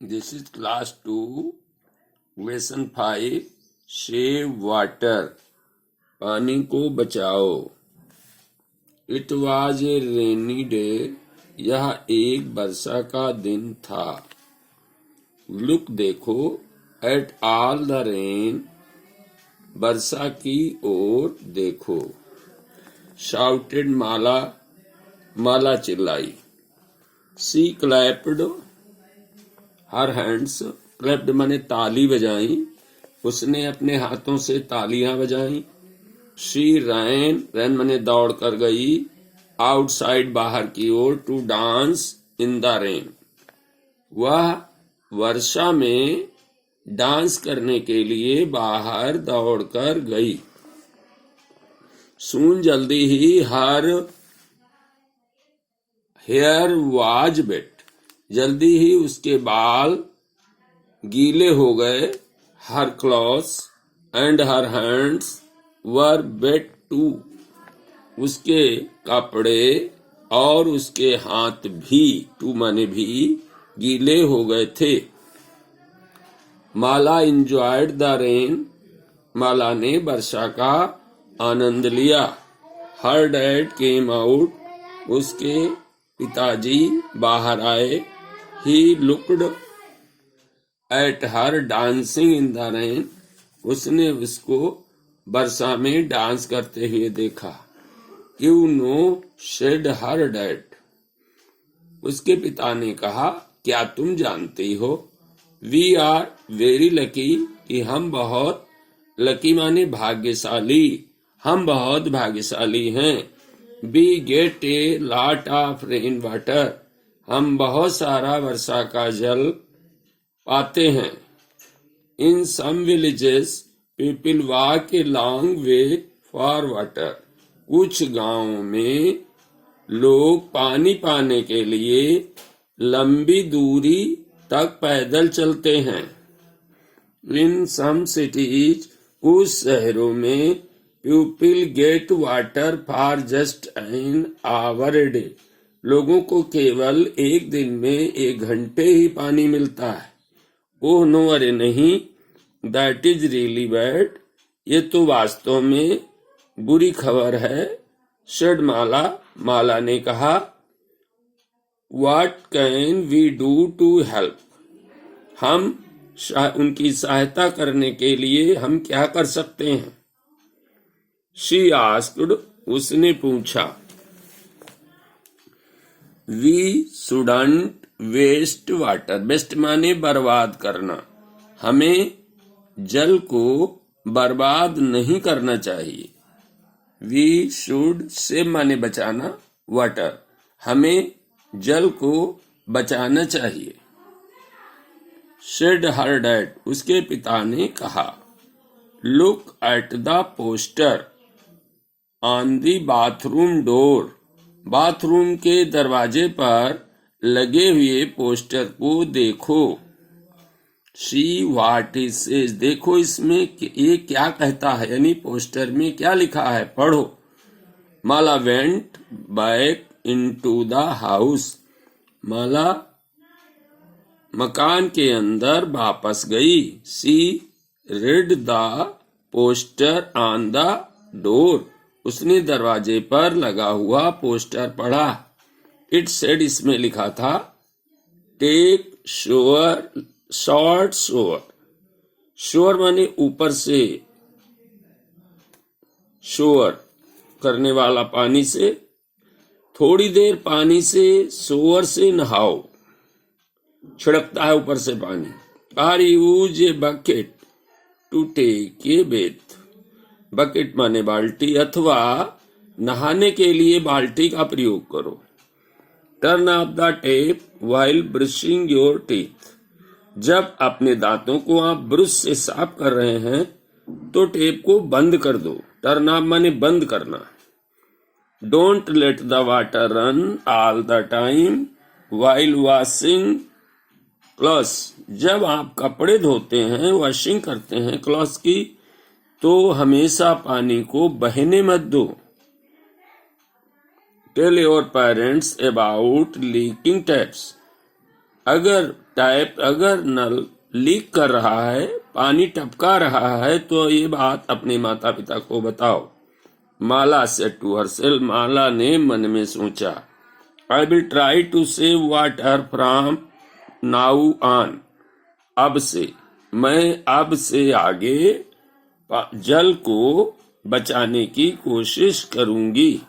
This is class 2, lesson 5, save water. पानी को बचाओ. It was a rainy day. यह एक वर्षा का दिन था. Look देखो at all the rain. वर्षा की ओर देखो. Shouted माला. माला चिल्लाई. She clapped her hands. Clapped माने ताली बजाई. उसने अपने हाथों से तालियां बजाई. She ran माने दौड़ कर गई. Outside बाहर की ओर to dance in the rain. वह वर्षा में डांस करने के लिए बाहर दौड़कर गई. Soon जल्दी ही her hair was wet. जल्दी ही उसके बाल गीले हो गए. Her clothes and her hands were wet too. उसके कपड़े और उसके हाथ भी टू माने भी गीले हो गए थे. माला enjoyed the rain. माला ने वर्षा का आनंद लिया. Her dad came out. उसके पिताजी बाहर आए. He looked at her dancing in the rain. उसने उसको वर्षा में डांस करते हुए देखा. You know, said her dad. उसके पिता ने कहा, क्या तुम जानती हो? We are very lucky. कि हम बहुत लकी माने भाग्यशाली. हम बहुत भाग्यशाली हैं. We get a lot of rain water. हम बहुत सारा वर्षा का जल पाते हैं. In some villages, people walk a long way for water. कुछ गांवों में लोग पानी पाने के लिए लंबी दूरी तक पैदल चलते हैं. In some cities, कुछ शहरों में people get water for just an hour a day. लोगों को केवल एक दिन में 1 घंटे ही पानी मिलता है. ओह नो, अरे नहीं. That is really bad. ये तो वास्तव में बुरी खबर है. सेड माला. माला ने कहा. What can we do to help. हम उनकी सहायता करने के लिए हम क्या कर सकते हैं? She asked. उसने पूछा. We shouldn't waste water. Waste माने बर्बाद करना. हमें जल को बर्बाद नहीं करना चाहिए. वी शुड से माने बचाना. वाटर. हमें जल को बचाना चाहिए. सेड हर डैड. उसके पिता ने कहा. Look at the poster on the bathroom door. Bathroom के दरवाजे पर लगे हुए पोस्टर को देखो. See what is says. देखो इसमें ये क्या कहता है, यानी पोस्टर में क्या लिखा है, पढ़ो. Mala went back into the house. Mala मकान के अंदर वापस गई. She read the poster on the door. उसने दरवाजे पर लगा हुआ पोस्टर पढ़ा. It said. इसमें लिखा था take shore short shore. Shore माने ऊपर से, शोअर करने वाला पानी से. थोड़ी देर पानी से शोअर से नहाओ. छिड़कता है ऊपर से पानी. Or use a bucket to take a bath. Bucket माने बाल्टी अथवा नहाने के लिए बाल्टी का प्रयोग करो. Turn off the tape while brushing your teeth. जब अपने दांतों को आप ब्रश से साफ कर रहे हैं तो टेप को बंद कर दो. टर्न ऑफ माने बंद करना. Don't let the water run all the time while washing clothes. जब आप कपड़े धोते हैं, वॉशिंग करते हैं क्लॉथ्स की, तो हमेशा पानी को बहने मत दो. Tell your parents about leaking taps. अगर नल लीक कर रहा है, पानी टपका रहा है, तो ये बात अपने माता पिता को बताओ। Mala said to herself, Mala ने मन में सोचा, I will try to save water from now on, मैं अब से आगे जल को बचाने की कोशिश करूंगी।